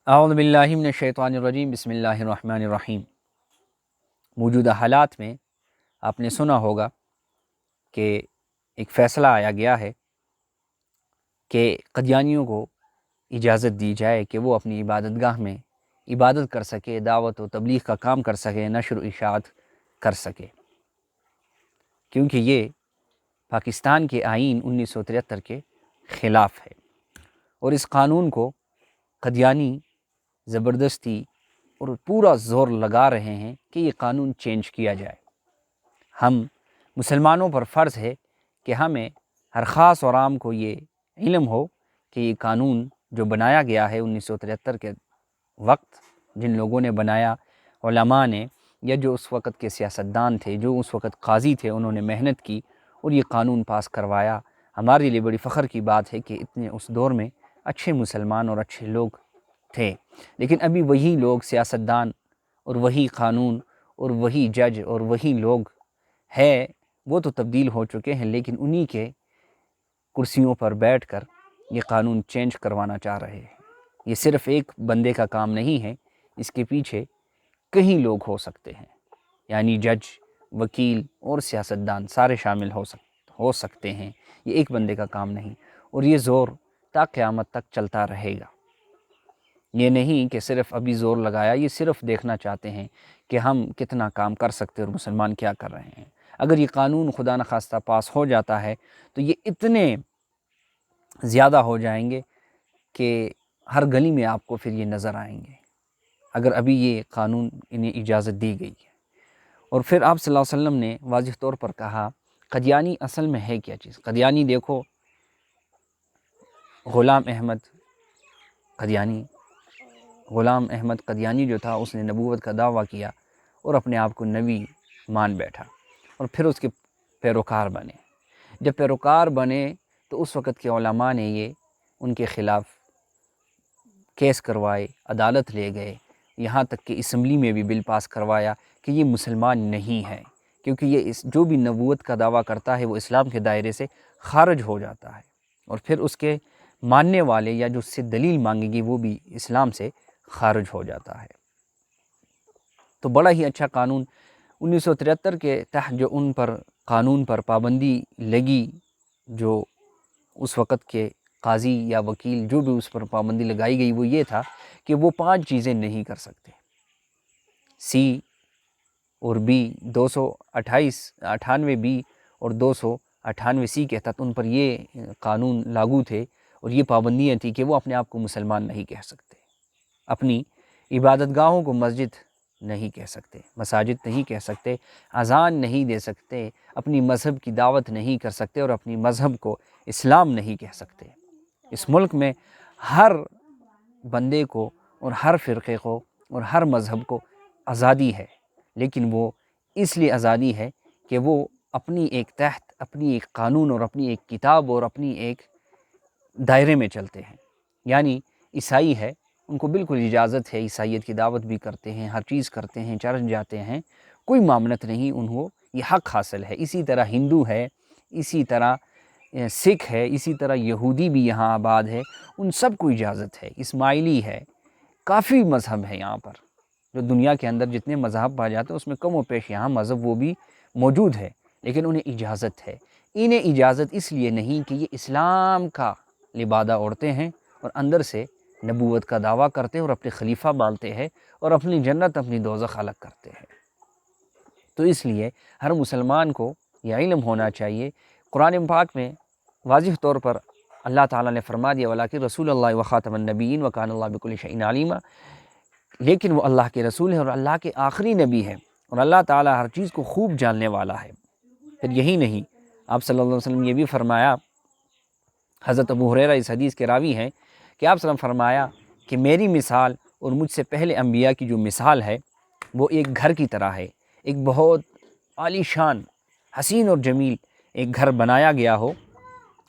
اعوذ باللہ من الشیطان الرجیم بسم اللہ الرحمن الرحیم۔ موجودہ حالات میں آپ نے سنا ہوگا کہ ایک فیصلہ آیا گیا ہے کہ قدیانیوں کو اجازت دی جائے کہ وہ اپنی عبادت گاہ میں عبادت کر سکے، دعوت و تبلیغ کا کام کر سکے، نشر و اشاعت کر سکے، کیونکہ یہ پاکستان کے آئین 1973 کے خلاف ہے، اور اس قانون کو قدیانی زبردستی اور پورا زور لگا رہے ہیں کہ یہ قانون چینج کیا جائے۔ ہم مسلمانوں پر فرض ہے کہ ہمیں ہر خاص اور عام کو یہ علم ہو کہ یہ قانون جو بنایا گیا ہے 1973 کے وقت، جن لوگوں نے بنایا، علماء نے، یا جو اس وقت کے سیاستدان تھے، جو اس وقت قاضی تھے، انہوں نے محنت کی اور یہ قانون پاس کروایا۔ ہمارے لیے بڑی فخر کی بات ہے کہ اتنے اس دور میں اچھے مسلمان اور اچھے لوگ تھے، لیکن ابھی وہی لوگ سیاستدان اور وہی قانون اور وہی جج اور وہی لوگ ہے، وہ تو تبدیل ہو چکے ہیں، لیکن انہی کے کرسیوں پر بیٹھ کر یہ قانون چینج کروانا چاہ رہے ہیں۔ یہ صرف ایک بندے کا کام نہیں ہے، اس کے پیچھے کئی لوگ ہو سکتے ہیں، یعنی جج، وکیل اور سیاستدان سارے شامل ہو سکتے ہیں۔ یہ ایک بندے کا کام نہیں، اور یہ زور تا قیامت تک چلتا رہے گا۔ یہ نہیں کہ صرف ابھی زور لگایا، یہ صرف دیکھنا چاہتے ہیں کہ ہم کتنا کام کر سکتے اور مسلمان کیا کر رہے ہیں۔ اگر یہ قانون خدا نخواستہ پاس ہو جاتا ہے تو یہ اتنے زیادہ ہو جائیں گے کہ ہر گلی میں آپ کو پھر یہ نظر آئیں گے، اگر ابھی یہ قانون انہیں اجازت دی گئی ہے۔ اور پھر آپ صلی اللہ علیہ وسلم نے واضح طور پر کہا قدیانی اصل میں ہے کیا چیز۔ قدیانی دیکھو، غلام احمد قدیانی جو تھا، اس نے نبوت کا دعویٰ کیا اور اپنے آپ کو نبی مان بیٹھا، اور پھر اس کے پیروکار بنے۔ جب پیروکار بنے تو اس وقت کے علماء نے یہ ان کے خلاف کیس کروائے، عدالت لے گئے، یہاں تک کہ اسمبلی میں بھی بل پاس کروایا کہ یہ مسلمان نہیں ہے، کیونکہ یہ جو بھی نبوت کا دعویٰ کرتا ہے وہ اسلام کے دائرے سے خارج ہو جاتا ہے، اور پھر اس کے ماننے والے یا جو اس سے دلیل مانگے گی وہ بھی اسلام سے خارج ہو جاتا ہے۔ تو بڑا ہی اچھا قانون 1973 کے تحت جو ان پر قانون پر پابندی لگی، جو اس وقت کے قاضی یا وکیل جو بھی اس پر پابندی لگائی گئی، وہ یہ تھا کہ وہ 5 چیزیں نہیں کر سکتے۔ سی اور بی 298 بی اور 298 سی کے تحت ان پر یہ قانون لاگو تھے، اور یہ پابندیاں تھیں کہ وہ اپنے آپ کو مسلمان نہیں کہہ سکتے، اپنی عبادت گاہوں کو مسجد نہیں کہہ سکتے، مساجد نہیں کہہ سکتے، اذان نہیں دے سکتے، اپنی مذہب کی دعوت نہیں کر سکتے، اور اپنی مذہب کو اسلام نہیں کہہ سکتے۔ اس ملک میں ہر بندے کو اور ہر فرقے کو اور ہر مذہب کو آزادی ہے، لیکن وہ اس لیے آزادی ہے کہ وہ اپنی ایک تحت، اپنی ایک قانون اور اپنی ایک کتاب اور اپنی ایک دائرے میں چلتے ہیں۔ یعنی عیسائی ہے، ان کو بالکل اجازت ہے، عیسائیت کی دعوت بھی کرتے ہیں، ہر چیز کرتے ہیں، چرچ جاتے ہیں، کوئی ممانعت نہیں، انہوں یہ حق حاصل ہے۔ اسی طرح ہندو ہے، اسی طرح سکھ ہے، اسی طرح یہودی بھی یہاں آباد ہے، ان سب کو اجازت ہے۔ اسماعیلی ہے، کافی مذہب ہے یہاں پر، جو دنیا کے اندر جتنے مذہب پائے جاتے ہیں اس میں کم و بیش یہاں مذہب وہ بھی موجود ہے، لیکن انہیں اجازت ہے۔ انہیں اجازت اس لیے نہیں کہ یہ اسلام کا لبادہ اوڑھتے ہیں اور اندر سے نبوت کا دعویٰ کرتے ہیں اور اپنے خلیفہ بالتے ہیں اور اپنی جنت اپنی دوزخ الگ کرتے ہیں۔ تو اس لیے ہر مسلمان کو یہ علم ہونا چاہیے۔ قرآن پاک میں واضح طور پر اللہ تعالیٰ نے فرما دیا وَلَٰكِن رسول اللہ وخاتم النبیین وکان اللہ بکل شیء علیما، لیکن وہ اللہ کے رسول ہیں اور اللہ کے آخری نبی ہیں، اور اللہ تعالیٰ ہر چیز کو خوب جاننے والا ہے۔ پھر یہی نہیں، آپ صلی اللہ علیہ وسلم یہ بھی فرمایا، حضرت ابو ہریرہ اس حدیث کے راوی ہیں کہ آپ صلی اللہ علیہ وسلم فرمایا کہ میری مثال اور مجھ سے پہلے انبیاء کی جو مثال ہے وہ ایک گھر کی طرح ہے، ایک بہت عالی شان، حسین اور جمیل ایک گھر بنایا گیا ہو،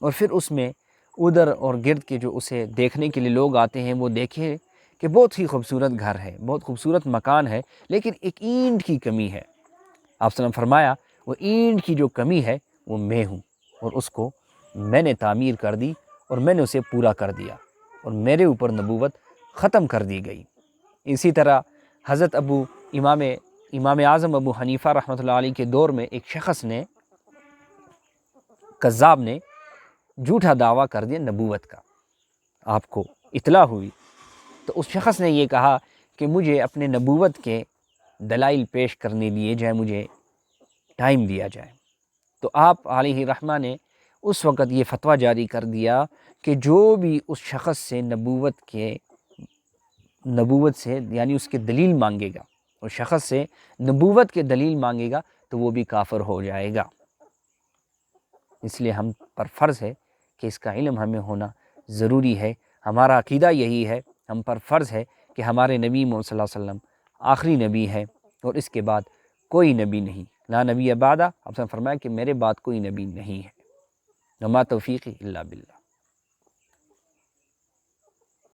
اور پھر اس میں ادھر اور گرد کے جو اسے دیکھنے کے لیے لوگ آتے ہیں وہ دیکھیں کہ بہت ہی خوبصورت گھر ہے، بہت خوبصورت مکان ہے، لیکن ایک اینٹ کی کمی ہے۔ آپ صلی اللہ علیہ وسلم فرمایا وہ اینٹ کی جو کمی ہے وہ میں ہوں، اور اس کو میں نے تعمیر کر دی اور میں نے اسے پورا کر دیا، اور میرے اوپر نبوت ختم کر دی گئی۔ اسی طرح حضرت امام اعظم ابو حنیفہ رحمۃ اللہ علیہ کے دور میں ایک شخص نے، کذاب نے، جھوٹا دعویٰ کر دیا نبوت کا، آپ کو اطلاع ہوئی تو اس شخص نے یہ کہا کہ مجھے اپنے نبوت کے دلائل پیش کرنے دیے جائیں، مجھے ٹائم دیا جائے۔ تو آپ علیہ رحمہ نے اس وقت یہ فتویٰ جاری کر دیا کہ جو بھی اس شخص سے نبوت سے یعنی اس کے دلیل مانگے گا، اس شخص سے نبوت کے دلیل مانگے گا تو وہ بھی کافر ہو جائے گا۔ اس لیے ہم پر فرض ہے کہ اس کا علم ہمیں ہونا ضروری ہے۔ ہمارا عقیدہ یہی ہے، ہم پر فرض ہے کہ ہمارے نبی محمد صلی اللہ علیہ وسلم آخری نبی ہے اور اس کے بعد کوئی نبی نہیں، لا نبی بعدہ۔ آپ نے فرمایا کہ میرے بعد کوئی نبی نہیں ہے۔ وما توفیقی الا باللہ۔